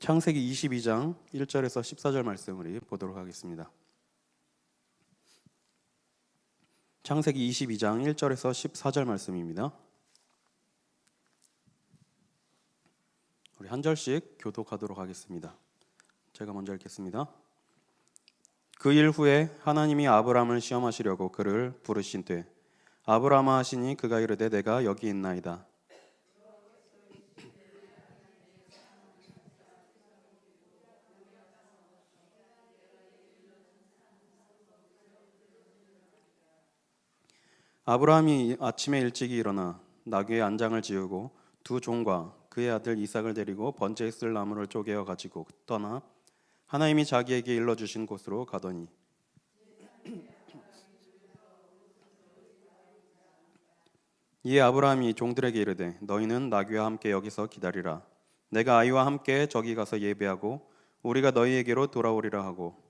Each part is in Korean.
창세기 22장 1절에서 14절 말씀 우리 보도록 하겠습니다. 창세기 22장 1절에서 14절 말씀입니다. 우리 한 절씩 교독하도록 하겠습니다. 제가 먼저 읽겠습니다. 그 일 후에 하나님이 아브람을 시험하시려고 그를 부르신되 아브라함아 하시니 그가 이르되 내가 여기 있나이다. 아브라함이 아침에 일찍이 일어나 나귀의 안장을 지우고 두 종과 그의 아들 이삭을 데리고 번제에 쓸 나무를 쪼개어 가지고 떠나 하나님이 자기에게 일러주신 곳으로 가더니 이에 아브라함이 종들에게 이르되 너희는 나귀와 함께 여기서 기다리라. 내가 아이와 함께 저기 가서 예배하고 우리가 너희에게로 돌아오리라 하고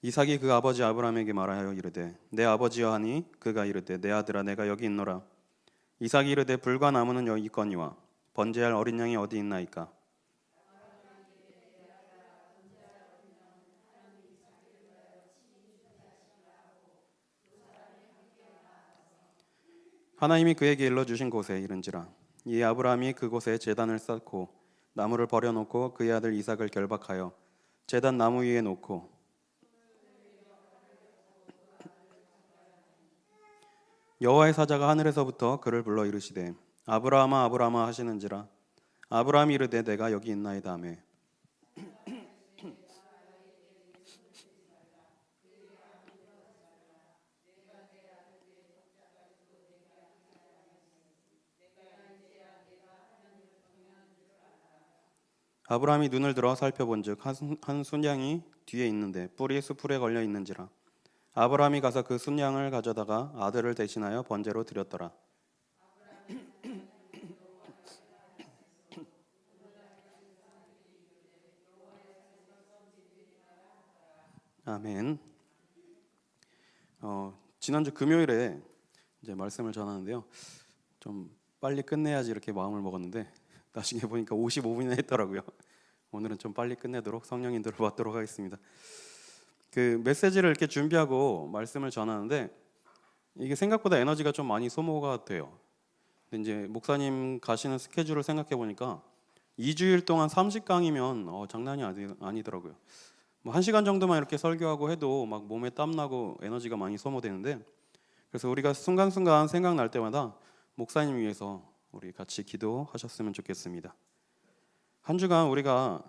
이삭이 그 아버지 아브라함에게 말하여 이르되 내 아버지여 하니 그가 이르되 내 아들아 내가 여기 있노라. 이삭이 이르되 불과 나무는 여기 있거니와 번제할 어린 양이 어디 있나이까. 하나님이 그에게 일러주신 곳에 이른지라. 이에 아브라함이 그곳에 제단을 쌓고 나무를 버려놓고 그의 아들 이삭을 결박하여 제단 나무 위에 놓고 여호와의 사자가 하늘에서부터 그를 불러 이르시되 아브라함아 아브라함아 하시는지라. 아브라함이 이르되 내가 여기 있나이다 하며 아브라함이 눈을 들어 살펴본즉 한 순양이 뒤에 있는데 뿔이 수풀에 걸려 있는지라. 아브라함이 가서 그 순양을 가져다가 아들을 대신하여 번제로 드렸더라. 아멘. 지난주 금요일에 이제 말씀을 전하는데요. 좀 빨리 끝내야지 이렇게 마음을 먹었는데 나중에 보니까 55분이나 했더라고요. 오늘은 좀 빨리 끝내도록 성령 인도를 받도록 하겠습니다. 그 메시지를 이렇게 준비하고 말씀을 전하는데 이게 생각보다 에너지가 좀 많이 소모가 돼요. 근데 이제 목사님 가시는 스케줄을 생각해 보니까 2주일 동안 30강이면 장난이 아니더라고요. 뭐 1시간 정도만 이렇게 설교하고 해도 막 몸에 땀나고 에너지가 많이 소모되는데 그래서 우리가 순간순간 생각날 때마다 목사님 위해서 우리 같이 기도하셨으면 좋겠습니다. 한 주간 우리가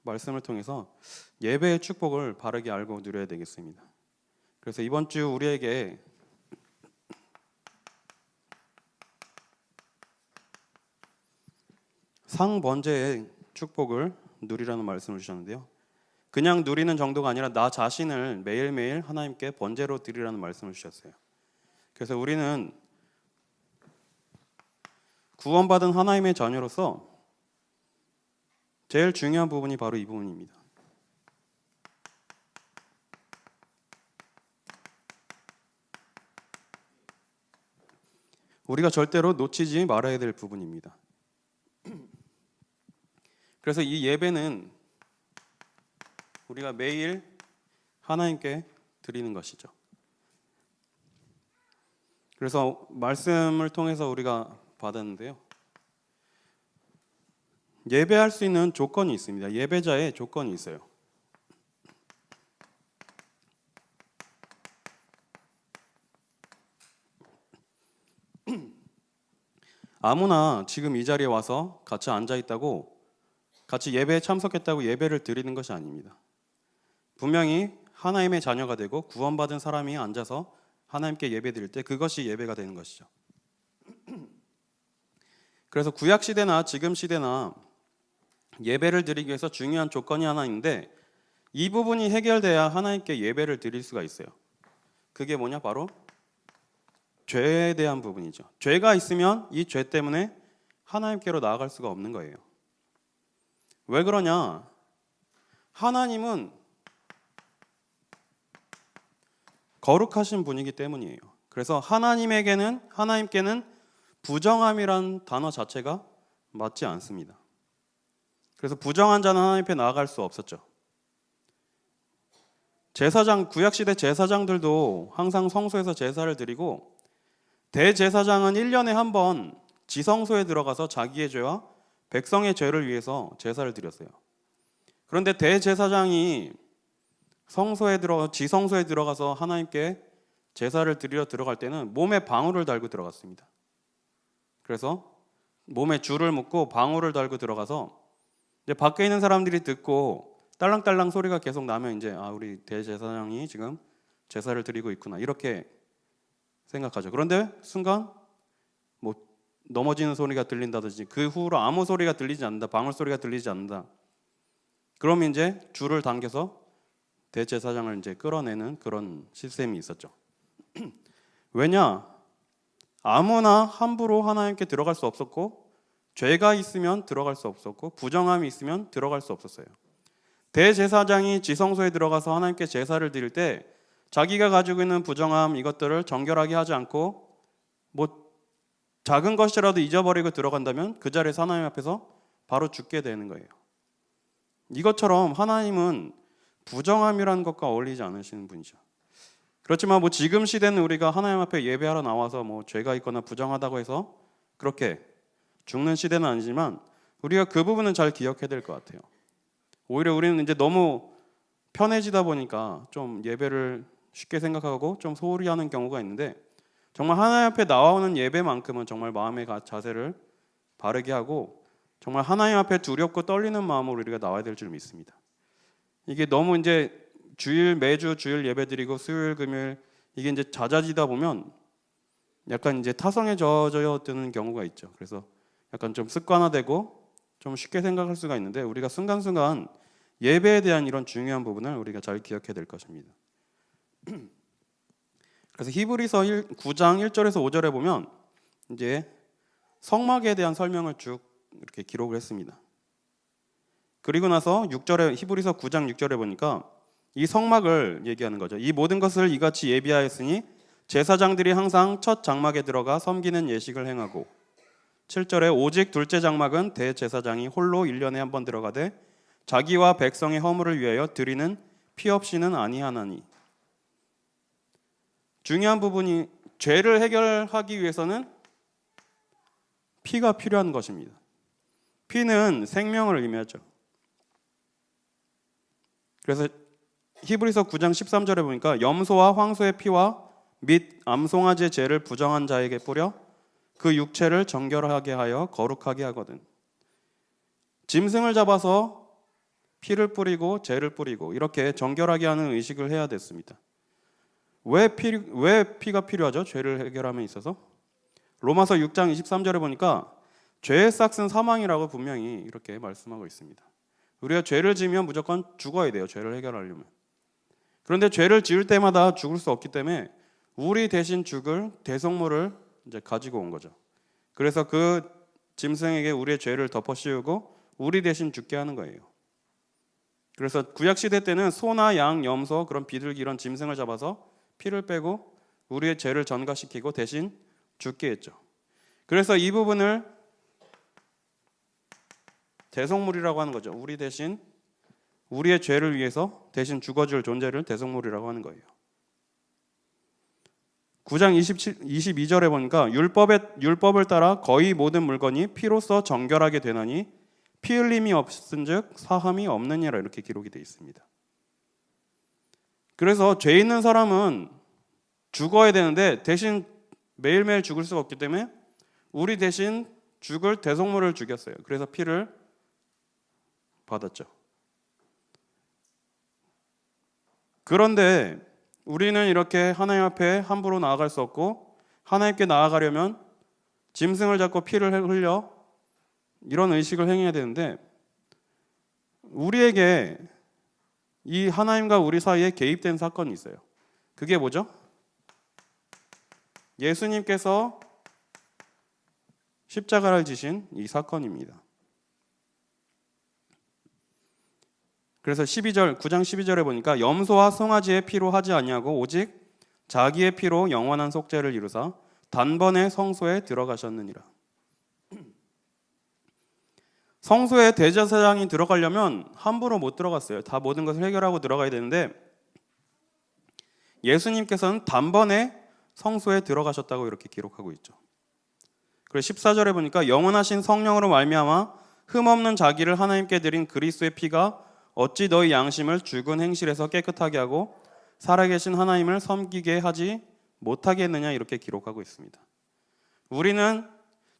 말씀을 통해서 예배의 축복을 바르게 알고 누려야 되겠습니다. 그래서 이번 주 우리에게 상번제의 축복을 누리라는 말씀을 주셨는데요. 그냥 누리는 정도가 아니라 나 자신을 매일매일 하나님께 번제로 드리라는 말씀을 주셨어요. 그래서 우리는 구원받은 하나님의 자녀로서 제일 중요한 부분이 바로 이 부분입니다. 우리가 절대로 놓치지 말아야 될 부분입니다. 그래서 이 예배는 우리가 매일 하나님께 드리는 것이죠. 그래서 말씀을 통해서 우리가 받았는데요. 예배할 수 있는 조건이 있습니다. 예배자의 조건이 있어요. 아무나 지금 이 자리에 와서 같이 앉아 있다고 같이 예배에 참석했다고 예배를 드리는 것이 아닙니다. 분명히 하나님의 자녀가 되고 구원받은 사람이 앉아서 하나님께 예배 드릴 때 그것이 예배가 되는 것이죠. 그래서 구약 시대나 지금 시대나 예배를 드리기 위해서 중요한 조건이 하나 있는데 이 부분이 해결돼야 하나님께 예배를 드릴 수가 있어요. 그게 뭐냐? 바로 죄에 대한 부분이죠. 죄가 있으면 이 죄 때문에 하나님께로 나아갈 수가 없는 거예요. 왜 그러냐? 하나님은 거룩하신 분이기 때문이에요. 그래서 하나님께는 부정함이란 단어 자체가 맞지 않습니다. 그래서 부정한 자는 하나님 앞에 나아갈 수 없었죠. 구약시대 제사장들도 항상 성소에서 제사를 드리고, 대제사장은 1년에 한 번 지성소에 들어가서 자기의 죄와 백성의 죄를 위해서 제사를 드렸어요. 그런데 대제사장이 지성소에 들어가서 하나님께 제사를 드리러 들어갈 때는 몸에 방울을 달고 들어갔습니다. 그래서 몸에 줄을 묶고 방울을 달고 들어가서 이제 밖에 있는 사람들이 듣고 딸랑딸랑 소리가 계속 나면 이제 우리 대제사장이 지금 제사를 드리고 있구나 이렇게 생각하죠. 그런데 순간 뭐 넘어지는 소리가 들린다든지 그 후로 아무 소리가 들리지 않는다, 방울 소리가 들리지 않는다. 그러면 이제 줄을 당겨서 대제사장을 이제 끌어내는 그런 시스템이 있었죠. 왜냐? 아무나 함부로 하나님께 들어갈 수 없었고, 죄가 있으면 들어갈 수 없었고, 부정함이 있으면 들어갈 수 없었어요. 대제사장이 지성소에 들어가서 하나님께 제사를 드릴 때 자기가 가지고 있는 부정함 이것들을 정결하게 하지 않고 뭐 작은 것이라도 잊어버리고 들어간다면 그 자리에서 하나님 앞에서 바로 죽게 되는 거예요. 이것처럼 하나님은 부정함이라는 것과 어울리지 않으시는 분이죠. 그렇지만 뭐 지금 시대는 우리가 하나님 앞에 예배하러 나와서 뭐 죄가 있거나 부정하다고 해서 그렇게 죽는 시대는 아니지만 우리가 그 부분은 잘 기억해야 될 것 같아요. 오히려 우리는 이제 너무 편해지다 보니까 좀 예배를 쉽게 생각하고 좀 소홀히 하는 경우가 있는데, 정말 하나님 앞에 나오는 예배만큼은 정말 마음의 자세를 바르게 하고 정말 하나님 앞에 두렵고 떨리는 마음으로 우리가 나와야 될 줄 믿습니다. 이게 너무 이제 매주 주일 예배 드리고 수요일 금요일 이게 이제 잦아지다 보면 약간 이제 타성에 젖어드는 경우가 있죠. 그래서 약간 좀 습관화되고 좀 쉽게 생각할 수가 있는데, 우리가 순간순간 예배에 대한 이런 중요한 부분을 우리가 잘 기억해야 될 것입니다. 그래서 히브리서 9장 1절에서 5절에 보면 이제 성막에 대한 설명을 쭉 이렇게 기록을 했습니다. 그리고 나서 6절에 히브리서 9장 6절에 보니까 이 성막을 얘기하는 거죠. 이 모든 것을 이같이 예비하였으니 제사장들이 항상 첫 장막에 들어가 섬기는 예식을 행하고, 7절에 오직 둘째 장막은 대제사장이 홀로 1년에 한 번 들어가되 자기와 백성의 허물을 위하여 드리는 피 없이는 아니하나니. 중요한 부분이 죄를 해결하기 위해서는 피가 필요한 것입니다. 피는 생명을 의미하죠. 그래서 히브리서 9장 13절에 보니까 염소와 황소의 피와 및 암송아지의 죄를 부정한 자에게 뿌려 그 육체를 정결하게 하여 거룩하게 하거든. 짐승을 잡아서 피를 뿌리고 죄를 뿌리고 이렇게 정결하게 하는 의식을 해야 됐습니다. 왜 피가 필요하죠? 죄를 해결함에 있어서. 로마서 6장 23절에 보니까 죄의 싹은 사망이라고 분명히 이렇게 말씀하고 있습니다. 우리가 죄를 지으면 무조건 죽어야 돼요. 죄를 해결하려면. 그런데 죄를 지을 때마다 죽을 수 없기 때문에 우리 대신 죽을 대속물을 이제 가지고 온 거죠. 그래서 그 짐승에게 우리의 죄를 덮어씌우고 우리 대신 죽게 하는 거예요. 그래서 구약 시대 때는 소나 양, 염소, 그런 비둘기 이런 짐승을 잡아서 피를 빼고 우리의 죄를 전가시키고 대신 죽게 했죠. 그래서 이 부분을 대속물이라고 하는 거죠. 우리 대신 우리의 죄를 위해서 대신 죽어줄 존재를 대속물이라고 하는 거예요. 9장 22절에 보니까 율법을 따라 거의 모든 물건이 피로써 정결하게 되나니 피 흘림이 없은즉 사함이 없느니라 이렇게 기록이 되어 있습니다. 그래서 죄 있는 사람은 죽어야 되는데 대신 매일매일 죽을 수가 없기 때문에 우리 대신 죽을 대속물을 죽였어요. 그래서 피를 받았죠. 그런데 우리는 이렇게 하나님 앞에 함부로 나아갈 수 없고, 하나님께 나아가려면 짐승을 잡고 피를 흘려 이런 의식을 행해야 되는데, 우리에게 이 하나님과 우리 사이에 개입된 사건이 있어요. 그게 뭐죠? 예수님께서 십자가를 지신 이 사건입니다. 그래서 9장 12절에 보니까 염소와 송아지의 피로 하지 아니하고 오직 자기의 피로 영원한 속죄를 이루사 단번에 성소에 들어가셨느니라. 성소에 대제사장이 들어가려면 함부로 못 들어갔어요. 다 모든 것을 해결하고 들어가야 되는데 예수님께서는 단번에 성소에 들어가셨다고 이렇게 기록하고 있죠. 그리고 14절에 보니까 영원하신 성령으로 말미암아 흠없는 자기를 하나님께 드린 그리스도의 피가 어찌 너희 양심을 죽은 행실에서 깨끗하게 하고 살아계신 하나님을 섬기게 하지 못하게 했느냐 이렇게 기록하고 있습니다. 우리는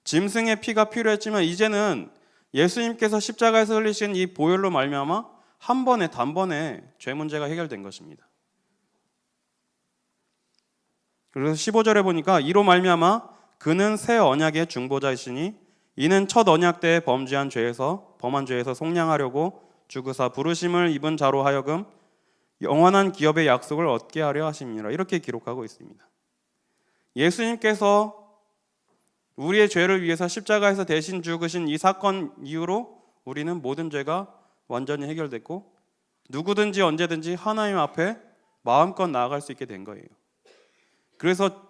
짐승의 피가 필요했지만 이제는 예수님께서 십자가에서 흘리신 이 보혈로 말미암아 한 번에 단번에 죄 문제가 해결된 것입니다. 그래서 15절에 보니까 이로 말미암아 그는 새 언약의 중보자이시니 이는 첫 언약 때에 범한 죄에서 속량하려고 주구사 부르심을 입은 자로 하여금 영원한 기업의 약속을 얻게 하려 하심이라 이렇게 기록하고 있습니다. 예수님께서 우리의 죄를 위해서 십자가에서 대신 죽으신 이 사건 이후로 우리는 모든 죄가 완전히 해결됐고 누구든지 언제든지 하나님 앞에 마음껏 나아갈 수 있게 된 거예요. 그래서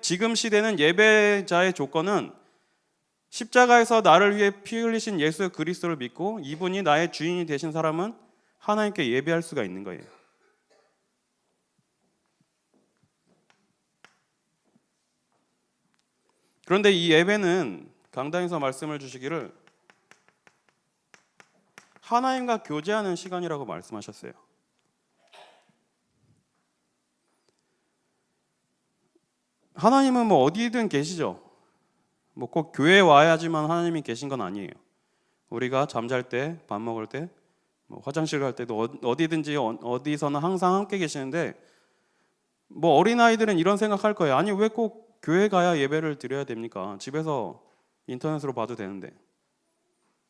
지금 시대는 예배자의 조건은 십자가에서 나를 위해 피 흘리신 예수 그리스도를 믿고 이분이 나의 주인이 되신 사람은 하나님께 예배할 수가 있는 거예요. 그런데 이 예배는 강단에서 말씀을 주시기를 하나님과 교제하는 시간이라고 말씀하셨어요. 하나님은 뭐 어디든 계시죠. 뭐 꼭 교회에 와야지만 하나님이 계신 건 아니에요. 우리가 잠잘 때, 밥 먹을 때, 뭐 화장실 갈 때도 어디든지 어디서나 항상 함께 계시는데 뭐 어린아이들은 이런 생각할 거예요. 아니 왜 꼭 교회 가야 예배를 드려야 됩니까? 집에서 인터넷으로 봐도 되는데.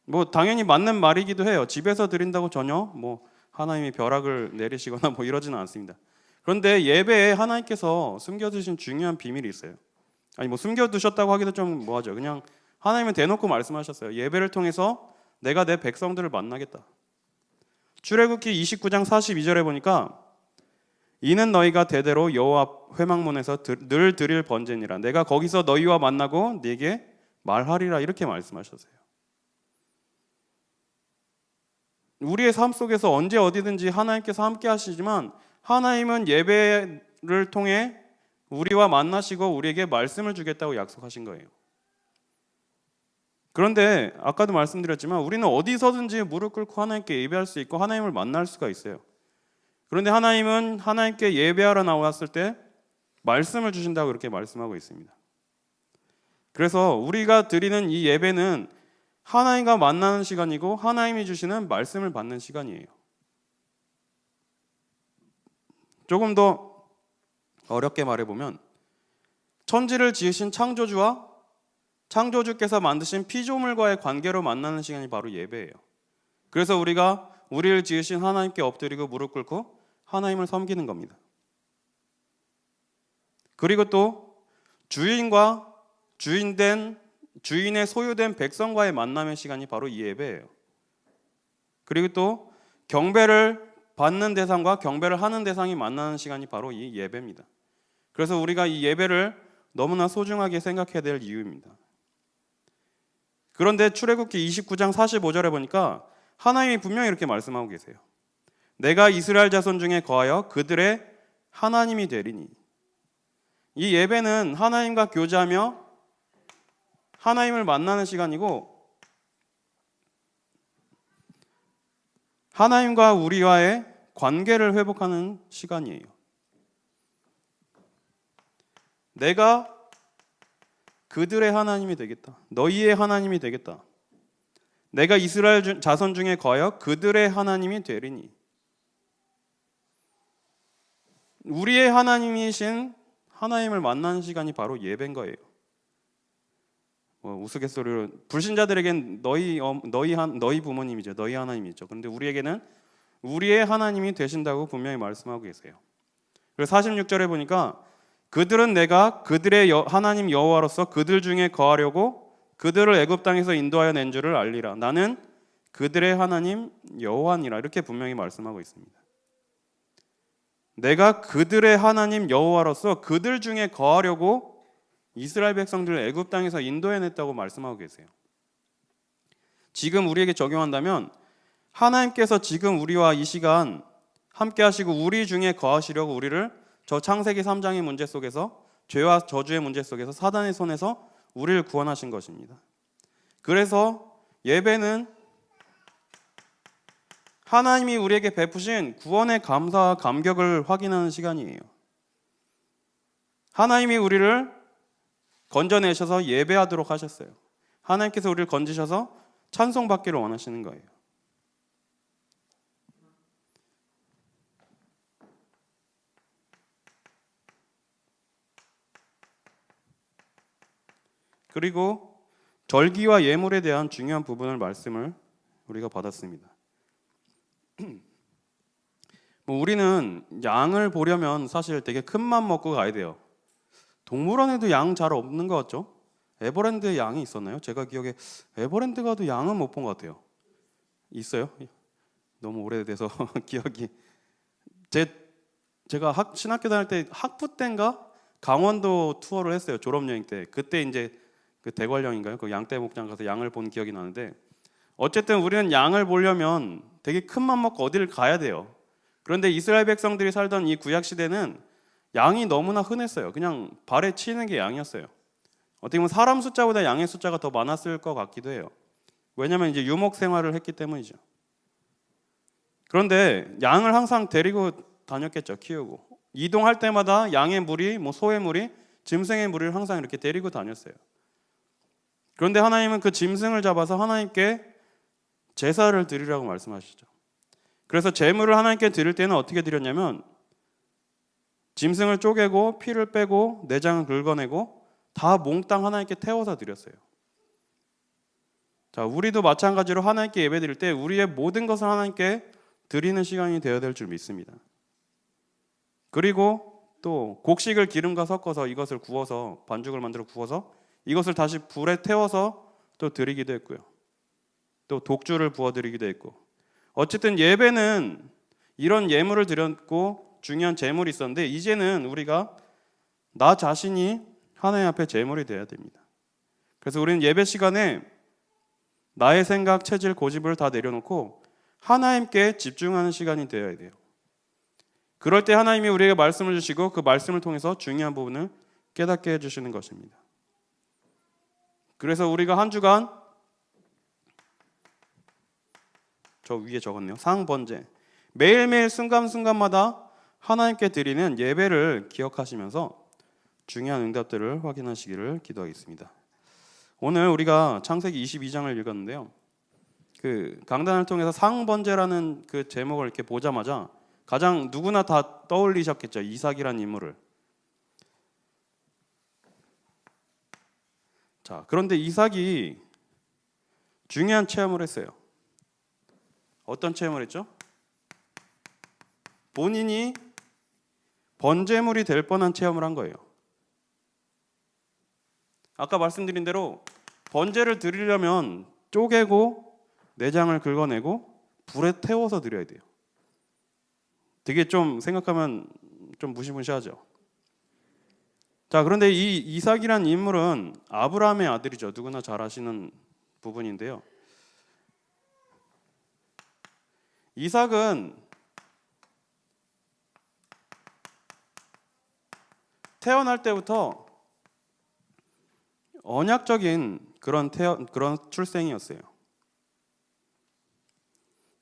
뭐 당연히 맞는 말이기도 해요. 집에서 드린다고 전혀 뭐 하나님이 벼락을 내리시거나 뭐 이러지는 않습니다. 그런데 예배에 하나님께서 숨겨두신 중요한 비밀이 있어요. 아니 뭐 숨겨두셨다고 하기도 좀 뭐하죠. 그냥 하나님은 대놓고 말씀하셨어요. 예배를 통해서 내가 내 백성들을 만나겠다. 출애굽기 29장 42절에 보니까 이는 너희가 대대로 여호와 회막문에서 늘 드릴 번제니라. 내가 거기서 너희와 만나고 네게 말하리라 이렇게 말씀하셨어요. 우리의 삶 속에서 언제 어디든지 하나님께서 함께 하시지만 하나님은 예배를 통해 우리와 만나시고 우리에게 말씀을 주겠다고 약속하신 거예요. 그런데 아까도 말씀드렸지만 우리는 어디서든지 무릎 꿇고 하나님께 예배할 수 있고 하나님을 만날 수가 있어요. 그런데 하나님은 하나님께 예배하러 나왔을 때 말씀을 주신다고 그렇게 말씀하고 있습니다. 그래서 우리가 드리는 이 예배는 하나님과 만나는 시간이고 하나님이 주시는 말씀을 받는 시간이에요. 조금 더 어렵게 말해보면 천지를 지으신 창조주와 창조주께서 만드신 피조물과의 관계로 만나는 시간이 바로 예배예요. 그래서 우리가 우리를 지으신 하나님께 엎드리고 무릎 꿇고 하나님을 섬기는 겁니다. 그리고 또 주인과 주인의 소유된 백성과의 만남의 시간이 바로 이 예배예요. 그리고 또 경배를 받는 대상과 경배를 하는 대상이 만나는 시간이 바로 이 예배입니다. 그래서 우리가 이 예배를 너무나 소중하게 생각해야 될 이유입니다. 그런데 출애굽기 29장 45절에 보니까 하나님이 분명히 이렇게 말씀하고 계세요. 내가 이스라엘 자손 중에 거하여 그들의 하나님이 되리니. 이 예배는 하나님과 교제하며 하나님을 만나는 시간이고 하나님과 우리와의 관계를 회복하는 시간이에요. 내가 그들의 하나님이 되겠다. 너희의 하나님이 되겠다. 내가 이스라엘 자손 중에 거하여 그들의 하나님이 되리니. 우리의 하나님이신 하나님을 만나는 시간이 바로 예배인 거예요. 우스갯소리로 불신자들에겐 너희 부모님이죠. 너희 하나님이죠. 그런데 우리에게는 우리의 하나님이 되신다고 분명히 말씀하고 계세요. 그래서 46절에 보니까 그들은 내가 그들의 하나님 여호와로서 그들 중에 거하려고 그들을 애굽 땅에서 인도하여 낸 줄을 알리라. 나는 그들의 하나님 여호와니라. 이렇게 분명히 말씀하고 있습니다. 내가 그들의 하나님 여호와로서 그들 중에 거하려고 이스라엘 백성들을 애굽 땅에서 인도해냈다고 말씀하고 계세요. 지금 우리에게 적용한다면 하나님께서 지금 우리와 이 시간 함께 하시고 우리 중에 거하시려고 우리를 저 창세기 3장의 문제 속에서, 죄와 저주의 문제 속에서 사단의 손에서 우리를 구원하신 것입니다. 그래서 예배는 하나님이 우리에게 베푸신 구원의 감사와 감격을 확인하는 시간이에요. 하나님이 우리를 건져내셔서 예배하도록 하셨어요. 하나님께서 우리를 건지셔서 찬송받기를 원하시는 거예요. 그리고 절기와 예물에 대한 중요한 부분을 말씀을 우리가 받았습니다. 우리는 양을 보려면 사실 되게 큰 맘 먹고 가야 돼요. 동물원에도 양 잘 없는 것 같죠? 에버랜드에 양이 있었나요? 제가 기억에 에버랜드 가도 양은 못 본 것 같아요. 있어요? 너무 오래돼서 기억이. 제가 신학교 다닐 때 학부 때인가 강원도 투어를 했어요. 졸업여행 때. 그때 이제 그 대관령인가요? 그 양떼 목장 가서 양을 본 기억이 나는데, 어쨌든 우리는 양을 보려면 되게 큰 맘 먹고 어디를 가야 돼요. 그런데 이스라엘 백성들이 살던 이 구약 시대는 양이 너무나 흔했어요. 그냥 발에 치는 게 양이었어요. 어떻게 보면 사람 숫자보다 양의 숫자가 더 많았을 것 같기도 해요. 왜냐하면 이제 유목 생활을 했기 때문이죠. 그런데 양을 항상 데리고 다녔겠죠. 키우고 이동할 때마다 양의 무리, 소의 무리, 짐승의 무리를 항상 이렇게 데리고 다녔어요. 그런데 하나님은 그 짐승을 잡아서 하나님께 제사를 드리라고 말씀하시죠. 그래서 제물을 하나님께 드릴 때는 어떻게 드렸냐면 짐승을 쪼개고 피를 빼고 내장을 긁어내고 다 몽땅 하나님께 태워서 드렸어요. 자, 우리도 마찬가지로 하나님께 예배 드릴 때 우리의 모든 것을 하나님께 드리는 시간이 되어야 될 줄 믿습니다. 그리고 또 곡식을 기름과 섞어서 이것을 구워서 반죽을 만들어 구워서 이것을 다시 불에 태워서 또 드리기도 했고요. 또 독주를 부어 드리기도 했고, 어쨌든 예배는 이런 예물을 드렸고 중요한 제물이 있었는데, 이제는 우리가 나 자신이 하나님 앞에 제물이 되어야 됩니다. 그래서 우리는 예배 시간에 나의 생각, 체질, 고집을 다 내려놓고 하나님께 집중하는 시간이 되어야 돼요. 그럴 때 하나님이 우리에게 말씀을 주시고 그 말씀을 통해서 중요한 부분을 깨닫게 해주시는 것입니다. 그래서 우리가 한 주간, 저 위에 적었네요. 상번제, 매일매일 순간순간마다 하나님께 드리는 예배를 기억하시면서 중요한 응답들을 확인하시기를 기도하겠습니다. 오늘 우리가 창세기 22장을 읽었는데요. 그 강단을 통해서 상번제라는 그 제목을 이렇게 보자마자 가장 누구나 다 떠올리셨겠죠. 이삭이라는 인물을. 자, 그런데 이삭이 중요한 체험을 했어요. 어떤 체험을 했죠? 본인이 번제물이 될 뻔한 체험을 한 거예요. 아까 말씀드린 대로 번제를 드리려면 쪼개고 내장을 긁어내고 불에 태워서 드려야 돼요. 되게 좀 생각하면 좀 무시무시하죠. 자, 그런데 이 이삭이라는 인물은 아브라함의 아들이죠. 누구나 잘 아시는 부분인데요. 이삭은 태어날 때부터 언약적인 그런 출생이었어요.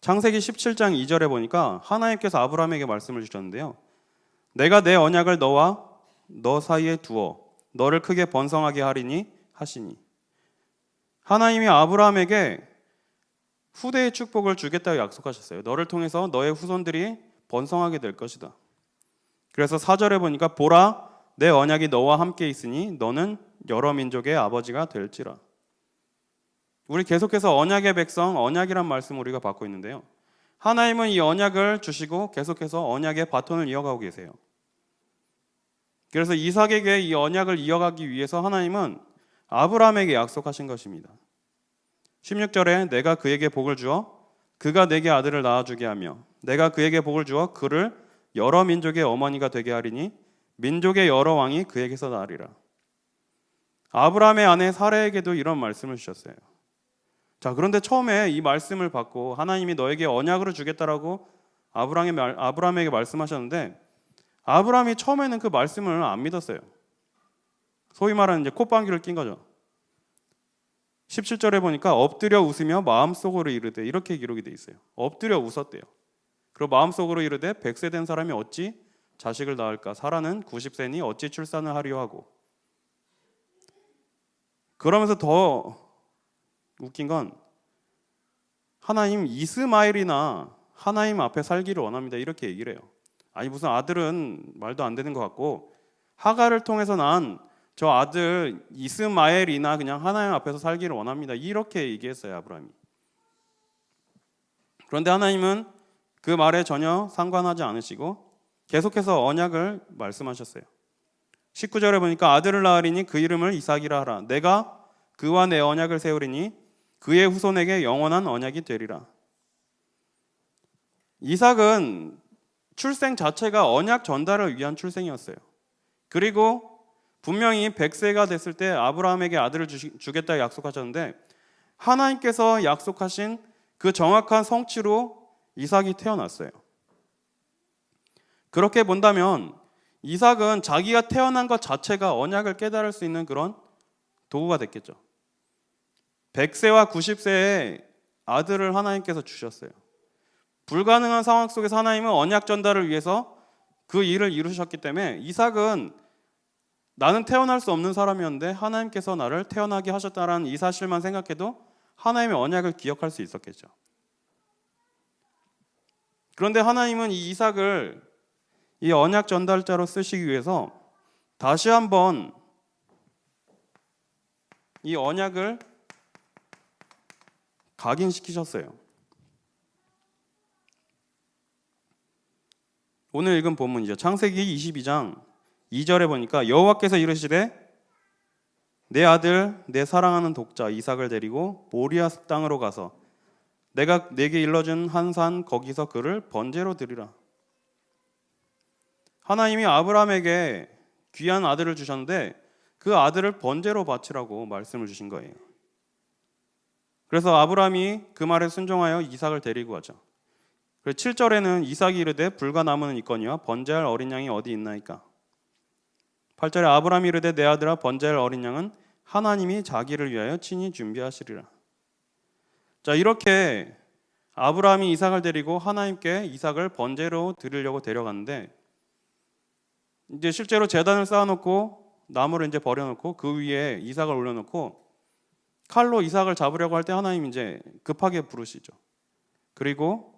창세기 17장 2절에 보니까 하나님께서 아브라함에게 말씀을 주셨는데요. 내가 내 언약을 너와 너 사이에 두어 너를 크게 번성하게 하리니 하시니. 하나님이 아브라함에게 후대의 축복을 주겠다고 약속하셨어요. 너를 통해서 너의 후손들이 번성하게 될 것이다. 그래서 4절에 보니까 보라 내 언약이 너와 함께 있으니 너는 여러 민족의 아버지가 될지라. 우리 계속해서 언약의 백성, 언약이란 말씀을 우리가 받고 있는데요. 하나님은 이 언약을 주시고 계속해서 언약의 바톤을 이어가고 계세요. 그래서 이삭에게 이 언약을 이어가기 위해서 하나님은 아브라함에게 약속하신 것입니다. 16절에 내가 그에게 복을 주어 그가 내게 아들을 낳아주게 하며 내가 그에게 복을 주어 그를 여러 민족의 어머니가 되게 하리니 민족의 여러 왕이 그에게서 나으리라. 아브라함의 아내 사라에게도 이런 말씀을 주셨어요. 자, 그런데 처음에 이 말씀을 받고 하나님이 너에게 언약으로 주겠다라고 아브라함에게 말씀하셨는데 아브라함이 처음에는 그 말씀을 안 믿었어요. 소위 말하는 이제 콧방귀를 낀 거죠. 17절에 보니까 엎드려 웃으며 마음속으로 이르되, 이렇게 기록이 돼 있어요. 엎드려 웃었대요. 그리고 마음속으로 이르되 100세 된 사람이 어찌 자식을 낳을까? 사라는 90세니 어찌 출산을 하려 하고. 그러면서 더 웃긴 건 하나님 이스마엘이나 하나님 앞에 살기를 원합니다, 이렇게 얘기를 해요. 아니 무슨 아들은 말도 안 되는 것 같고 하갈을 통해서 난 저 아들 이스마엘이나 그냥 하나님 앞에서 살기를 원합니다, 이렇게 얘기했어요, 아브라함이. 그런데 하나님은 그 말에 전혀 상관하지 않으시고 계속해서 언약을 말씀하셨어요. 19절에 보니까 아들을 낳으리니 그 이름을 이삭이라 하라. 내가 그와 내 언약을 세우리니 그의 후손에게 영원한 언약이 되리라. 이삭은 출생 자체가 언약 전달을 위한 출생이었어요. 그리고 분명히 100세가 됐을 때 아브라함에게 아들을 주겠다 약속하셨는데 하나님께서 약속하신 그 정확한 성취로 이삭이 태어났어요. 그렇게 본다면 이삭은 자기가 태어난 것 자체가 언약을 깨달을 수 있는 그런 도구가 됐겠죠. 100세와 90세에 아들을 하나님께서 주셨어요. 불가능한 상황 속에서 하나님은 언약 전달을 위해서 그 일을 이루셨기 때문에 이삭은 나는 태어날 수 없는 사람이었는데 하나님께서 나를 태어나게 하셨다라는 이 사실만 생각해도 하나님의 언약을 기억할 수 있었겠죠. 그런데 하나님은 이 이삭을 이 언약 전달자로 쓰시기 위해서 다시 한번 이 언약을 각인시키셨어요. 오늘 읽은 본문이죠. 창세기 22장 2절에 보니까 여호와께서 이르시되 내 아들 내 사랑하는 독자 이삭을 데리고 모리아 땅으로 가서 내가 내게 일러준 한 산 거기서 그를 번제로 드리라. 하나님이 아브라함에게 귀한 아들을 주셨는데 그 아들을 번제로 바치라고 말씀을 주신 거예요. 그래서 아브라함이 그 말에 순종하여 이삭을 데리고 가죠. 그리고 7절에는 이삭이 이르되 불과 나무는 있거니와 번제할 어린 양이 어디 있나이까. 8절에 아브라함이 이르되 내 아들아 번제할 어린 양은 하나님이 자기를 위하여 친히 준비하시리라. 자, 이렇게 아브라함이 이삭을 데리고 하나님께 이삭을 번제로 드리려고 데려갔는데 이제 실제로 제단을 쌓아놓고 나무를 이제 버려놓고 그 위에 이삭을 올려놓고 칼로 이삭을 잡으려고 할 때 하나님 이제 급하게 부르시죠. 그리고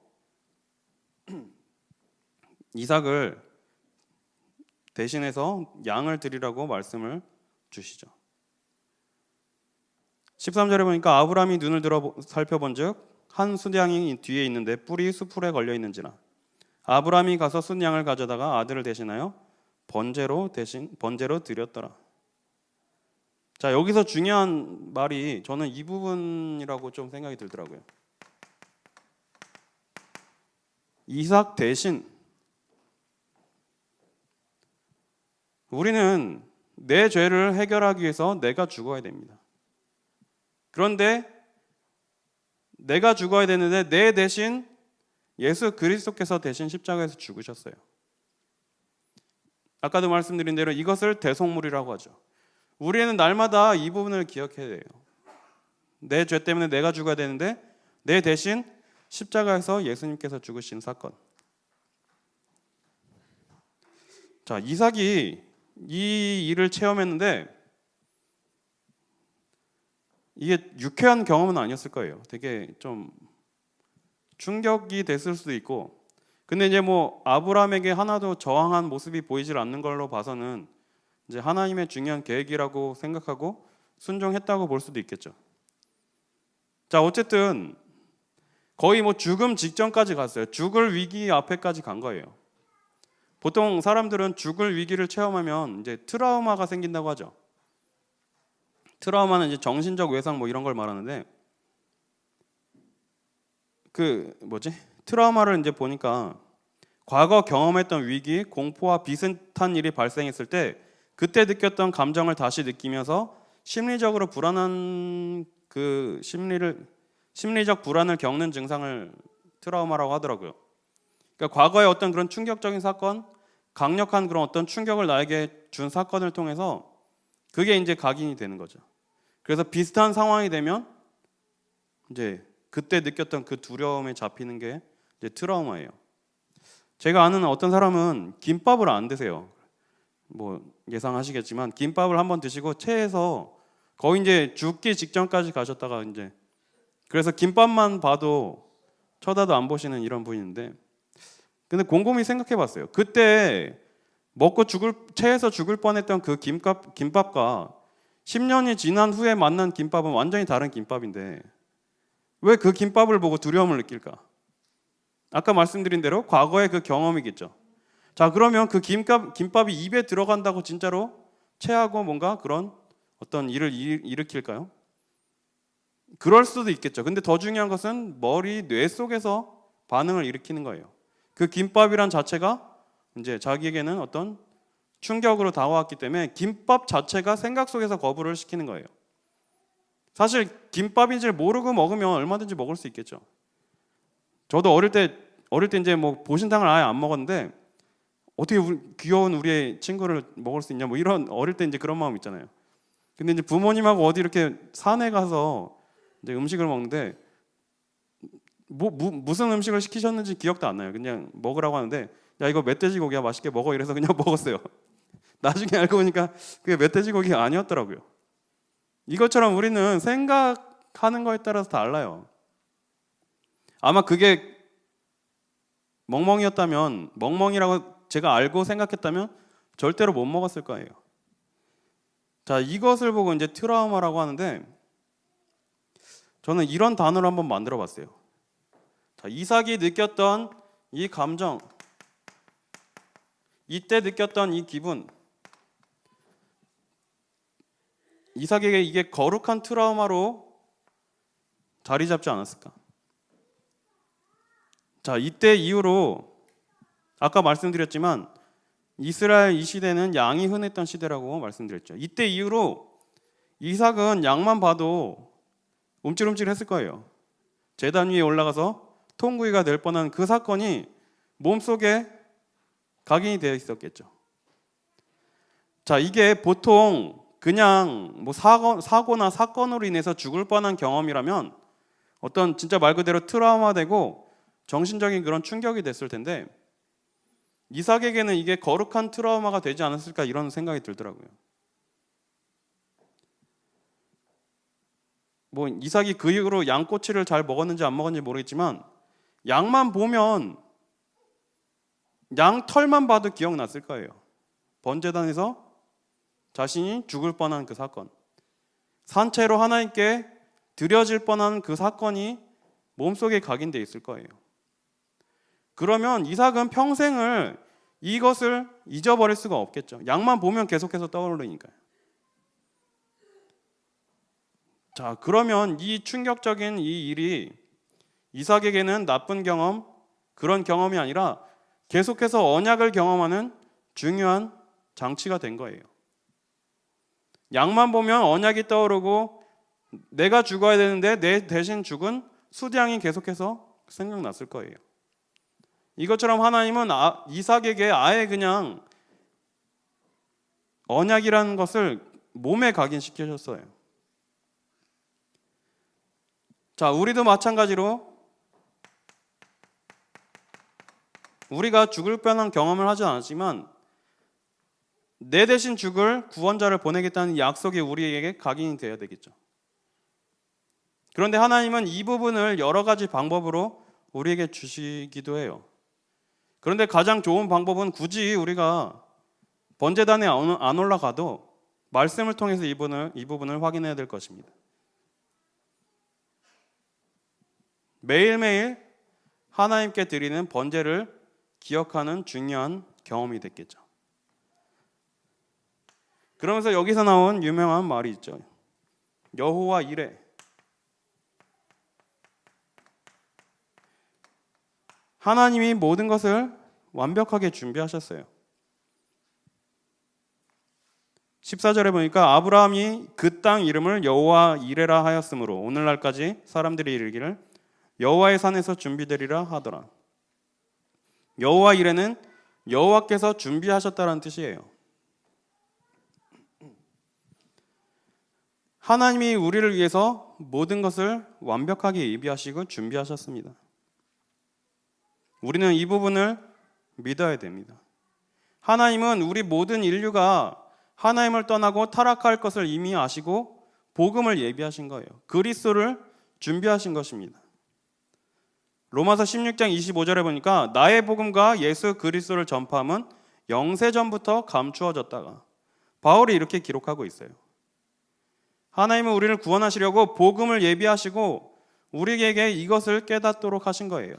이삭을 대신해서 양을 드리라고 말씀을 주시죠. 13절에 보니까 아브라함이 눈을 들어 살펴본즉 한 순양이 뒤에 있는데 뿔이 수풀에 걸려 있는지라. 아브라함이 가서 순양을 가져다가 아들을 대신하여 번제로 드렸더라. 자, 여기서 중요한 말이 저는 이 부분이라고 좀 생각이 들더라고요. 이삭 대신. 우리는 내 죄를 해결하기 위해서 내가 죽어야 됩니다. 그런데 내가 죽어야 되는데 내 대신 예수 그리스도께서 대신 십자가에서 죽으셨어요. 아까도 말씀드린 대로 이것을 대속물이라고 하죠. 우리는 날마다 이 부분을 기억해야 돼요. 내 죄 때문에 내가 죽어야 되는데 내 대신 십자가에서 예수님께서 죽으신 사건. 자, 이삭이 이 일을 체험했는데 이게 유쾌한 경험은 아니었을 거예요. 되게 좀 충격이 됐을 수도 있고, 근데 이제 뭐 아브라함에게 하나도 저항한 모습이 보이질 않는 걸로 봐서는 이제 하나님의 중요한 계획이라고 생각하고 순종했다고 볼 수도 있겠죠. 자, 어쨌든 거의 뭐 죽음 직전까지 갔어요. 죽을 위기 앞에까지 간 거예요. 보통 사람들은 죽을 위기를 체험하면 이제 트라우마가 생긴다고 하죠. 트라우마는 이제 정신적 외상 뭐 이런 걸 말하는데 트라우마를 이제 보니까 과거 경험했던 위기, 공포와 비슷한 일이 발생했을 때 그때 느꼈던 감정을 다시 느끼면서 심리적으로 불안한 심리적 불안을 겪는 증상을 트라우마라고 하더라고요. 그러니까 과거의 어떤 그런 충격적인 사건, 강력한 그런 어떤 충격을 나에게 준 사건을 통해서 그게 이제 각인이 되는 거죠. 그래서 비슷한 상황이 되면 이제 그때 느꼈던 그 두려움에 잡히는 게 이제 트라우마예요. 제가 아는 어떤 사람은 김밥을 안 드세요. 뭐 예상하시겠지만 김밥을 한번 드시고 체해서 거의 이제 죽기 직전까지 가셨다가 이제 그래서 김밥만 봐도 쳐다도 안 보시는 이런 분인데, 근데 곰곰이 생각해봤어요. 그때 먹고 체해서 죽을 뻔했던 그 김밥과 10년이 지난 후에 만난 김밥은 완전히 다른 김밥인데 왜 그 김밥을 보고 두려움을 느낄까? 아까 말씀드린 대로 과거의 그 경험이겠죠. 자, 그러면 그 김밥이 입에 들어간다고 진짜로 체하고 뭔가 그런 어떤 일을 일으킬까요? 그럴 수도 있겠죠. 근데 더 중요한 것은 뇌 속에서 반응을 일으키는 거예요. 그 김밥이란 자체가 이제 자기에게는 어떤 충격으로 다가왔기 때문에 김밥 자체가 생각 속에서 거부를 시키는 거예요. 사실 김밥인지를 모르고 먹으면 얼마든지 먹을 수 있겠죠. 저도 어릴 때 이제 뭐 보신탕을 아예 안 먹었는데 어떻게 귀여운 우리의 친구를 먹을 수 있냐 뭐 이런 어릴 때 이제 그런 마음 있잖아요. 근데 이제 부모님하고 어디 이렇게 산에 가서 이제 음식을 먹는데 무슨 음식을 시키셨는지 기억도 안 나요. 그냥 먹으라고 하는데 야 이거 멧돼지 고기야 맛있게 먹어 이래서 그냥 먹었어요. 나중에 알고 보니까 그게 멧돼지 고기가 아니었더라고요. 이것처럼 우리는 생각하는 거에 따라서 달라요. 아마 그게 멍멍이라고 제가 알고 생각했다면 절대로 못 먹었을 거예요. 자, 이것을 보고 이제 트라우마라고 하는데 저는 이런 단어를 한번 만들어 봤어요. 자, 이삭이 느꼈던 이 감정, 이때 느꼈던 이 기분, 이삭에게 이게 거룩한 트라우마로 자리 잡지 않았을까? 자, 이때 이후로 아까 말씀드렸지만 이스라엘 이 시대는 양이 흔했던 시대라고 말씀드렸죠. 이때 이후로 이삭은 양만 봐도 움찔움찔했을 거예요. 제단 위에 올라가서 통구이가 될 뻔한 그 사건이 몸속에 각인이 되어 있었겠죠. 자, 이게 보통 그냥 뭐 사고나 사건으로 인해서 죽을 뻔한 경험이라면 어떤 진짜 말 그대로 트라우마되고 정신적인 그런 충격이 됐을 텐데 이삭에게는 이게 거룩한 트라우마가 되지 않았을까 이런 생각이 들더라고요. 뭐 이삭이 그 이후로 양꼬치를 잘 먹었는지 안 먹었는지 모르겠지만 양만 보면 양 털만 봐도 기억났을 거예요. 번제단에서 자신이 죽을 뻔한 그 사건, 산채로 하나님께 드려질 뻔한 그 사건이 몸속에 각인되어 있을 거예요. 그러면 이삭은 평생을 이것을 잊어버릴 수가 없겠죠. 양만 보면 계속해서 떠오르니까요. 자, 그러면 이 충격적인 이 일이 이삭에게는 나쁜 경험, 그런 경험이 아니라 계속해서 언약을 경험하는 중요한 장치가 된 거예요. 양만 보면 언약이 떠오르고 내가 죽어야 되는데 내 대신 죽은 수장이 계속해서 생각났을 거예요. 이것처럼 하나님은 이삭에게 아예 그냥 언약이라는 것을 몸에 각인시키셨어요. 자, 우리도 마찬가지로 우리가 죽을 뻔한 경험을 하지 않았지만 내 대신 죽을 구원자를 보내겠다는 약속이 우리에게 각인이 되어야 되겠죠. 그런데 하나님은 이 부분을 여러 가지 방법으로 우리에게 주시기도 해요. 그런데 가장 좋은 방법은 굳이 우리가 번제단에 안 올라가도 말씀을 통해서 이 부분을 확인해야 될 것입니다. 매일매일 하나님께 드리는 번제를 기억하는 중요한 경험이 됐겠죠. 그러면서 여기서 나온 유명한 말이 있죠. 여호와 이레. 하나님이 모든 것을 완벽하게 준비하셨어요. 14절에 보니까 아브라함이 그 땅 이름을 여호와 이레라 하였으므로 오늘날까지 사람들이 이르기를 여호와의 산에서 준비되리라 하더라. 여호와 이레는 여호와께서 준비하셨다는 뜻이에요. 하나님이 우리를 위해서 모든 것을 완벽하게 예비하시고 준비하셨습니다. 우리는 이 부분을 믿어야 됩니다. 하나님은 우리 모든 인류가 하나님을 떠나고 타락할 것을 이미 아시고 복음을 예비하신 거예요. 그리스도를 준비하신 것입니다. 로마서 16장 25절에 보니까 나의 복음과 예수 그리스도를 전파함은 영세전부터 감추어졌다가 바울이 이렇게 기록하고 있어요. 하나님은 우리를 구원하시려고 복음을 예비하시고 우리에게 이것을 깨닫도록 하신 거예요.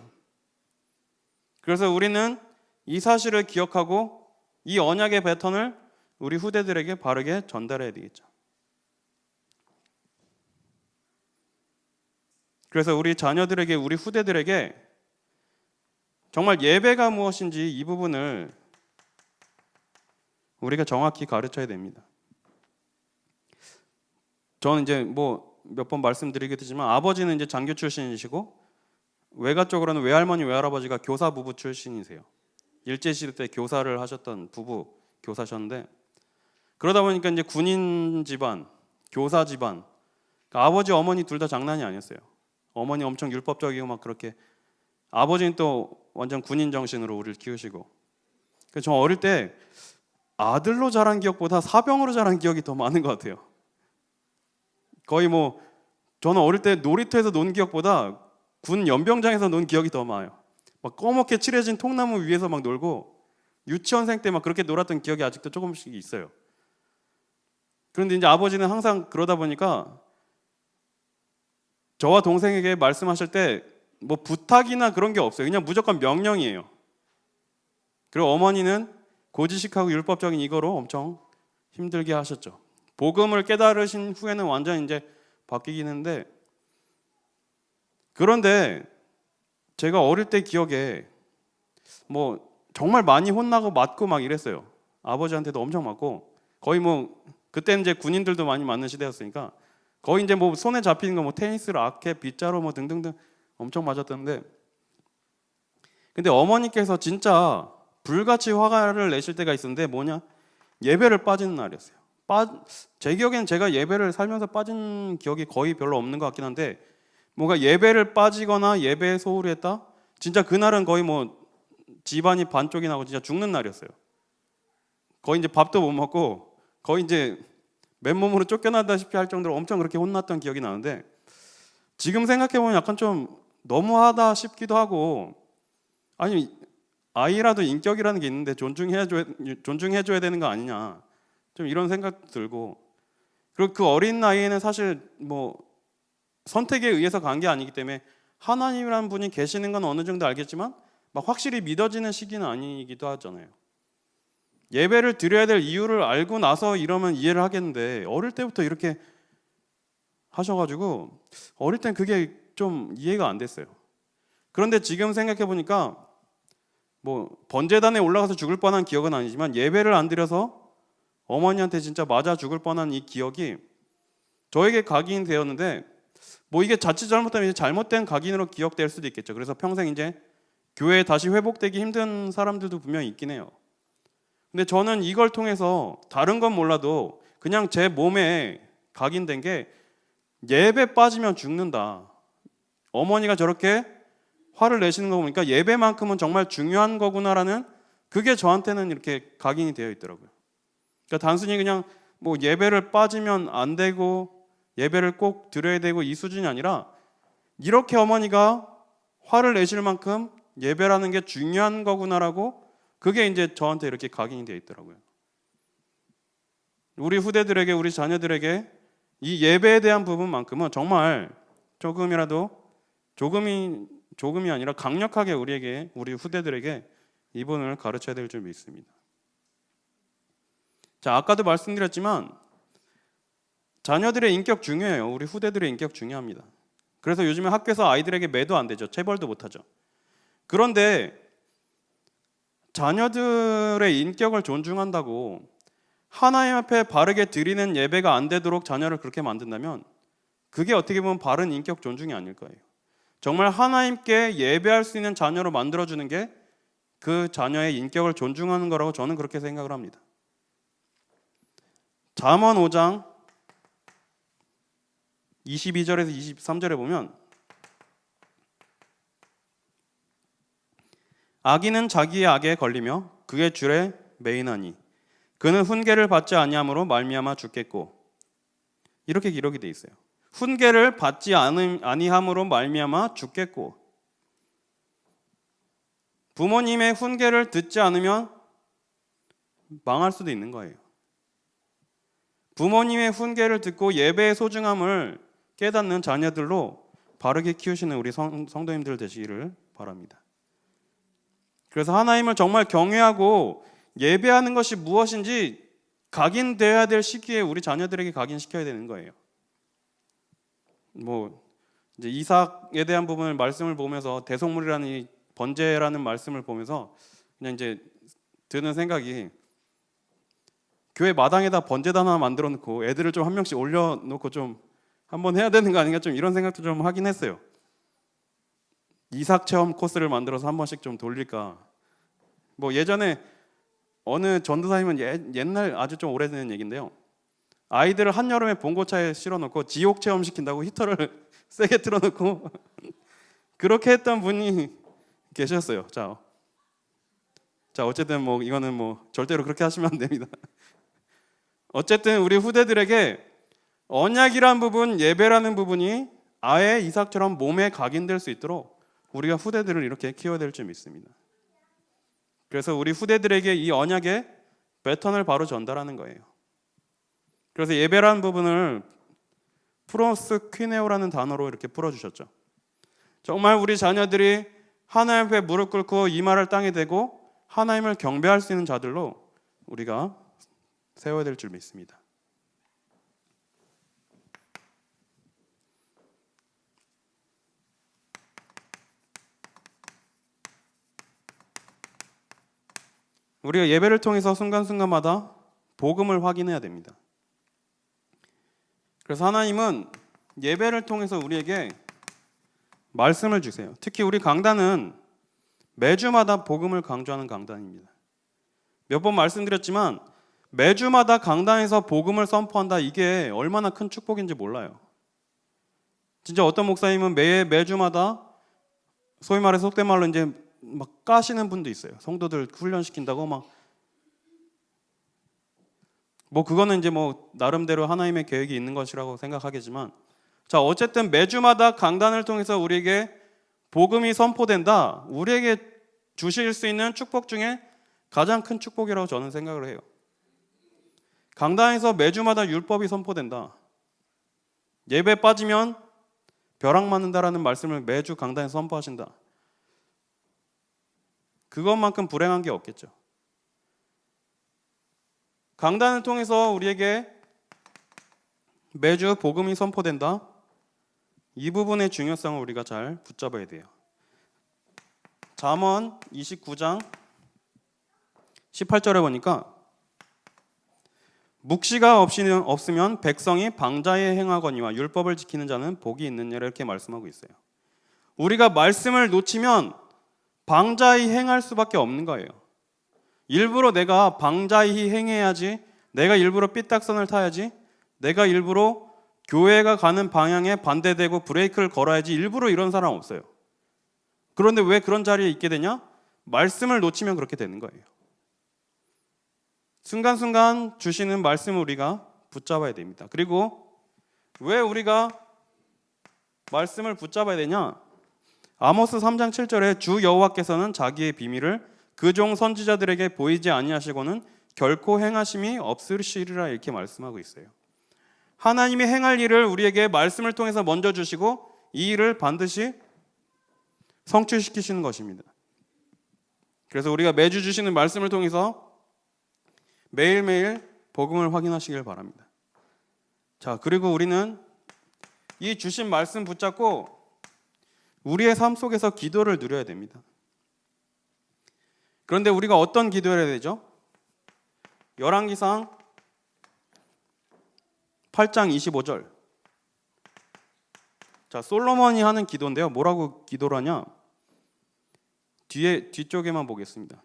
그래서 우리는 이 사실을 기억하고 이 언약의 배턴을 우리 후대들에게 바르게 전달해야 되겠죠. 그래서 우리 자녀들에게, 우리 후대들에게 정말 예배가 무엇인지 이 부분을 우리가 정확히 가르쳐야 됩니다. 저는 이제 몇 번 말씀드리게 되지만 아버지는 이제 장교 출신이시고 외가 쪽으로는 외할머니, 외할아버지가 교사 부부 출신이세요. 일제시대 때 교사를 하셨던 부부 교사셨는데 그러다 보니까 이제 군인 집안, 교사 집안, 그러니까 아버지, 어머니 둘 다 장난이 아니었어요. 어머니 엄청 율법적이고 막 그렇게, 아버지는 또 완전 군인 정신으로 우리를 키우시고. 그래서 저 어릴 때 아들로 자란 기억보다 사병으로 자란 기억이 더 많은 것 같아요. 거의 저는 어릴 때 놀이터에서 논 기억보다 군 연병장에서 논 기억이 더 많아요. 막 꺼멓게 칠해진 통나무 위에서 막 놀고 유치원생 때 막 그렇게 놀았던 기억이 아직도 조금씩 있어요. 그런데 이제 아버지는 항상 그러다 보니까 저와 동생에게 말씀하실 때 부탁이나 그런 게 없어요. 그냥 무조건 명령이에요. 그리고 어머니는 고지식하고 율법적인 이거로 엄청 힘들게 하셨죠. 복음을 깨달으신 후에는 완전 이제 바뀌긴 했는데, 그런데 제가 어릴 때 기억에 정말 많이 혼나고 맞고 막 이랬어요. 아버지한테도 엄청 맞고, 거의 그때는 이제 군인들도 많이 맞는 시대였으니까 거의 이제 손에 잡히는 거 테니스 라켓, 빗자루 등등등 엄청 맞았던데, 근데 어머니께서 진짜 불같이 화를 내실 때가 있었는데 예배를 빠지는 날이었어요. 제 기억에는 제가 예배를 살면서 빠진 기억이 거의 별로 없는 것 같긴 한데, 뭔가 예배를 빠지거나 예배에 소홀히 했다? 진짜 그날은 거의 집안이 반쪽이 나고 진짜 죽는 날이었어요. 거의 이제 밥도 못 먹고 거의 이제 맨몸으로 쫓겨나다시피 할 정도로 엄청 그렇게 혼났던 기억이 나는데, 지금 생각해보면 약간 좀 너무하다 싶기도 하고, 아니 아이라도 인격이라는 게 있는데 존중해줘야 되는 거 아니냐, 좀 이런 생각도 들고, 그리고 그 어린 나이에는 사실 선택에 의해서 간 게 아니기 때문에 하나님이라는 분이 계시는 건 어느 정도 알겠지만 막 확실히 믿어지는 시기는 아니기도 하잖아요. 예배를 드려야 될 이유를 알고 나서 이러면 이해를 하겠는데 어릴 때부터 이렇게 하셔가지고 어릴 땐 그게 좀 이해가 안 됐어요. 그런데 지금 생각해 보니까 번제단에 올라가서 죽을 뻔한 기억은 아니지만 예배를 안 드려서 어머니한테 진짜 맞아 죽을 뻔한 이 기억이 저에게 각인이 되었는데, 이게 자칫 잘못하면 잘못된 각인으로 기억될 수도 있겠죠. 그래서 평생 이제 교회에 다시 회복되기 힘든 사람들도 분명히 있긴 해요. 근데 저는 이걸 통해서 다른 건 몰라도 그냥 제 몸에 각인된 게 예배 빠지면 죽는다. 어머니가 저렇게 화를 내시는 거 보니까 예배만큼은 정말 중요한 거구나라는, 그게 저한테는 이렇게 각인이 되어 있더라고요. 그러니까 단순히 그냥 예배를 빠지면 안 되고 예배를 꼭 드려야 되고 이 수준이 아니라, 이렇게 어머니가 화를 내실 만큼 예배라는 게 중요한 거구나라고, 그게 이제 저한테 이렇게 각인이 되어 있더라고요. 우리 후대들에게, 우리 자녀들에게 이 예배에 대한 부분만큼은 정말 조금이 아니라 강력하게 우리 후대들에게 이 부분을 가르쳐야 될 줄 믿습니다. 자, 아까도 말씀드렸지만 자녀들의 인격 중요해요. 우리 후대들의 인격 중요합니다. 그래서 요즘에 학교에서 아이들에게 매도 안 되죠. 체벌도 못 하죠. 그런데 자녀들의 인격을 존중한다고 하나님 앞에 바르게 드리는 예배가 안 되도록 자녀를 그렇게 만든다면 그게 어떻게 보면 바른 인격 존중이 아닐 거예요. 정말 하나님께 예배할 수 있는 자녀로 만들어주는 게 그 자녀의 인격을 존중하는 거라고 저는 그렇게 생각을 합니다. 잠언 5장 22절에서 23절에 보면 악인은 자기의 악에 걸리며 그의 줄에 매이나니 그는 훈계를 받지 아니함으로 말미암아 죽겠고, 이렇게 기록이 되어 있어요. 훈계를 받지 아니함으로 말미암아 죽겠고, 부모님의 훈계를 듣지 않으면 망할 수도 있는 거예요. 부모님의 훈계를 듣고 예배의 소중함을 깨닫는 자녀들로 바르게 키우시는 우리 성도님들 되시기를 바랍니다. 그래서 하나님을 정말 경외하고 예배하는 것이 무엇인지 각인되어야 될 시기에 우리 자녀들에게 각인시켜야 되는 거예요. 이제 이삭에 대한 부분을 말씀을 보면서 대속물이라는 이 번제라는 말씀을 보면서 그냥 이제 드는 생각이, 교회 마당에다 번제단 하나 만들어 놓고 애들을 좀 한 명씩 올려 놓고 좀 한번 해야 되는 거 아닌가, 좀 이런 생각도 좀 하긴 했어요. 이삭 체험 코스를 만들어서 한 번씩 좀 돌릴까. 예전에 어느 전도사님은 옛날 아주 좀 오래된 얘기인데요, 아이들을 한여름에 봉고차에 실어놓고 지옥 체험 시킨다고 히터를 세게 틀어놓고 그렇게 했던 분이 계셨어요. 자 어쨌든 이거는 절대로 그렇게 하시면 안 됩니다. 어쨌든 우리 후대들에게 언약이란 부분, 예배라는 부분이 아예 이삭처럼 몸에 각인될 수 있도록 우리가 후대들을 이렇게 키워야 될 줄 믿습니다. 그래서 우리 후대들에게 이 언약의 배턴을 바로 전달하는 거예요. 그래서 예배라는 부분을 프로스퀴네오라는 단어로 이렇게 풀어주셨죠. 정말 우리 자녀들이 하나님 앞에 무릎 꿇고 이마를 땅에 대고 하나님을 경배할 수 있는 자들로 우리가 세워야 될 줄 믿습니다. 우리가 예배를 통해서 순간순간마다 복음을 확인해야 됩니다. 그래서 하나님은 예배를 통해서 우리에게 말씀을 주세요. 특히 우리 강단은 매주마다 복음을 강조하는 강단입니다. 몇 번 말씀드렸지만 매주마다 강단에서 복음을 선포한다, 이게 얼마나 큰 축복인지 몰라요. 진짜 어떤 목사님은 매주마다 소위 말해서 속된 말로 이제 막 까시는 분도 있어요. 성도들 훈련시킨다고 그거는 이제 나름대로 하나님의 계획이 있는 것이라고 생각하겠지만, 자 어쨌든 매주마다 강단을 통해서 우리에게 복음이 선포된다, 우리에게 주실 수 있는 축복 중에 가장 큰 축복이라고 저는 생각을 해요. 강단에서 매주마다 율법이 선포된다, 예배 빠지면 벼락 맞는다라는 말씀을 매주 강단에서 선포하신다, 그것만큼 불행한 게 없겠죠. 강단을 통해서 우리에게 매주 복음이 선포된다, 이 부분의 중요성을 우리가 잘 붙잡아야 돼요. 잠언 29장 18절에 보니까 묵시가 없으면 백성이 방자에 행하거니와 율법을 지키는 자는 복이 있느니라, 이렇게 말씀하고 있어요. 우리가 말씀을 놓치면 방자히 행할 수밖에 없는 거예요. 일부러 내가 방자히 행해야지, 내가 일부러 삐딱선을 타야지, 내가 일부러 교회가 가는 방향에 반대되고 브레이크를 걸어야지, 일부러 이런 사람 없어요. 그런데 왜 그런 자리에 있게 되냐? 말씀을 놓치면 그렇게 되는 거예요. 순간순간 주시는 말씀을 우리가 붙잡아야 됩니다. 그리고 왜 우리가 말씀을 붙잡아야 되냐? 아모스 3장 7절에 주 여호와께서는 자기의 비밀을 그 종 선지자들에게 보이지 아니하시고는 결코 행하심이 없으시리라, 이렇게 말씀하고 있어요. 하나님이 행할 일을 우리에게 말씀을 통해서 먼저 주시고 이 일을 반드시 성취시키시는 것입니다. 그래서 우리가 매주 주시는 말씀을 통해서 매일매일 복음을 확인하시길 바랍니다. 자, 그리고 우리는 이 주신 말씀 붙잡고 우리의 삶 속에서 기도를 누려야 됩니다. 그런데 우리가 어떤 기도를 해야 되죠? 열왕기상 8장 25절. 자, 솔로몬이 하는 기도인데요. 뭐라고 기도를 하냐? 뒤쪽에만 보겠습니다.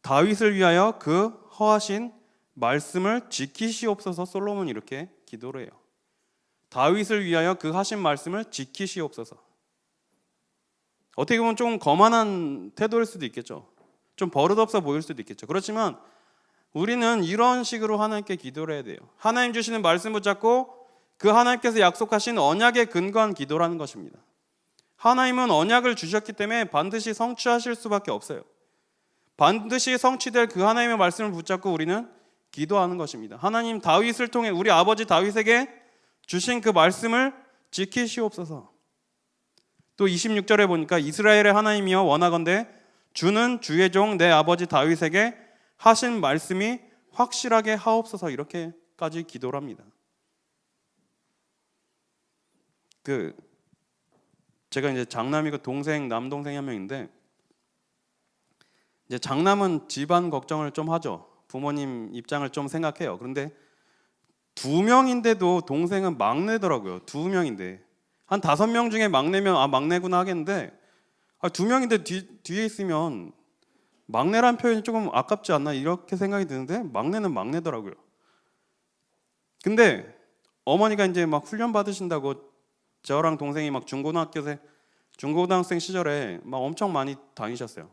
다윗을 위하여 그 허하신 말씀을 지키시옵소서. 솔로몬이 이렇게 기도를 해요. 다윗을 위하여 그 하신 말씀을 지키시옵소서. 어떻게 보면 좀 거만한 태도일 수도 있겠죠. 좀 버릇없어 보일 수도 있겠죠. 그렇지만 우리는 이런 식으로 하나님께 기도를 해야 돼요. 하나님 주시는 말씀 붙잡고 그 하나님께서 약속하신 언약에 근거한 기도라는 것입니다. 하나님은 언약을 주셨기 때문에 반드시 성취하실 수밖에 없어요. 반드시 성취될 그 하나님의 말씀을 붙잡고 우리는 기도하는 것입니다. 하나님, 다윗을 통해 우리 아버지 다윗에게 주신 그 말씀을 지키시옵소서. 또 26절에 보니까 이스라엘의 하나님이여 원하건대 주는 주의 종 내 아버지 다윗에게 하신 말씀이 확실하게 하옵소서. 이렇게까지 기도를 합니다. 제가 이제 장남이고 남동생이 한 명인데, 이제 장남은 집안 걱정을 좀 하죠. 부모님 입장을 좀 생각해요. 그런데 2명인데도 동생은 막내더라고요. 2명인데 한 5명 중에 막내면 막내구나 하겠는데, 2명인데 뒤에 있으면 막내란 표현이 조금 아깝지 않나 이렇게 생각이 드는데, 막내는 막내더라고요. 근데 어머니가 이제 막 훈련 받으신다고 저랑 동생이 막 중고등학생 시절에 막 엄청 많이 다니셨어요.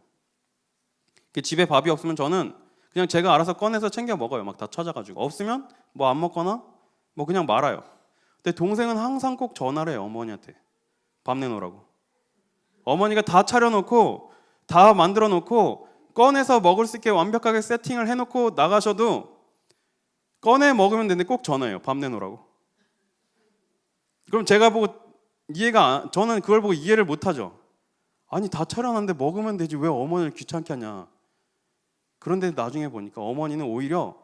집에 밥이 없으면 저는 그냥 제가 알아서 꺼내서 챙겨 먹어요. 막 다 찾아가지고. 없으면 뭐 안 먹거나 뭐 그냥 말아요. 근데 동생은 항상 꼭 전화를 해요. 어머니한테 밥 내놓으라고. 어머니가 다 차려놓고 다 만들어놓고 꺼내서 먹을 수 있게 완벽하게 세팅을 해놓고 나가셔도 꺼내 먹으면 되는데 꼭 전화해요. 밥 내놓으라고. 그럼 제가 보고 저는 그걸 보고 이해를 못하죠. 아니, 다 차려놨는데 먹으면 되지 왜 어머니를 귀찮게 하냐. 그런데 나중에 보니까 어머니는 오히려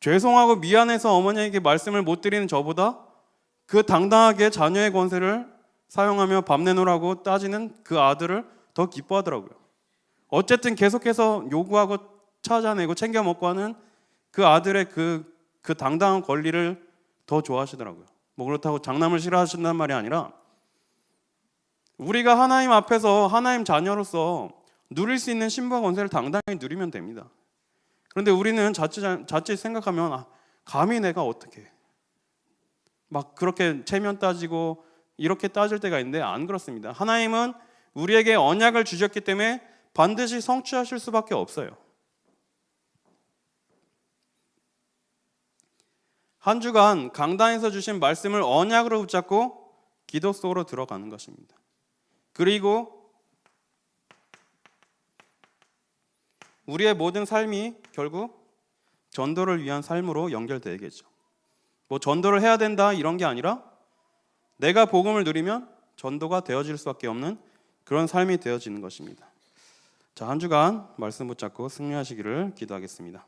죄송하고 미안해서 어머니에게 말씀을 못 드리는 저보다 그 당당하게 자녀의 권세를 사용하며 밥 내놓으라고 따지는 그 아들을 더 기뻐하더라고요. 어쨌든 계속해서 요구하고 찾아내고 챙겨 먹고 하는 그 아들의 그 당당한 권리를 더 좋아하시더라고요. 뭐 그렇다고 장남을 싫어하신다는 말이 아니라, 우리가 하나님 앞에서 하나님 자녀로서 누릴 수 있는 신부와 권세를 당당히 누리면 됩니다. 그런데 우리는 자칫 생각하면 감히 내가 어떻게 막 그렇게 체면 따지고 이렇게 따질 때가 있는데, 안 그렇습니다. 하나님은 우리에게 언약을 주셨기 때문에 반드시 성취하실 수밖에 없어요. 한 주간 강단에서 주신 말씀을 언약으로 붙잡고 기도 속으로 들어가는 것입니다. 그리고 우리의 모든 삶이 결국 전도를 위한 삶으로 연결되겠죠. 뭐 전도를 해야 된다 이런 게 아니라 내가 복음을 누리면 전도가 되어질 수밖에 없는 그런 삶이 되어지는 것입니다. 자, 한 주간 말씀 붙잡고 승리하시기를 기도하겠습니다.